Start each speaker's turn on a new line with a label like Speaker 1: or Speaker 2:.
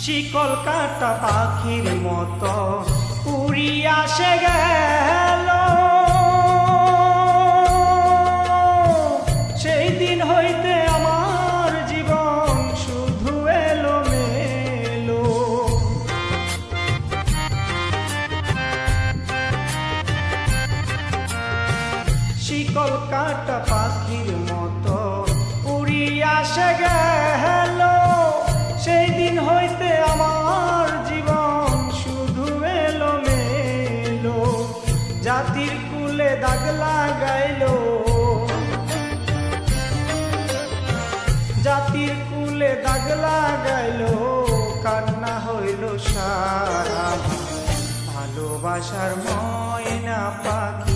Speaker 1: শিকল কাটা পাখির মতো উড়িয়া সে গেল। সেই দিন হইতে আমার জীবন শুধু এলোমেলো। শিকল কাটা পাখির মতো উড়িয়া সে গেল। সেই দিন হইতে আমার জীবন শুধু এলোমেলো। জাতির কুলে দাগ লাগাইল, জাতির কুলে দাগ লাগাইল, কান্না হইল সারা। ভালোবাসার ময়না পাখি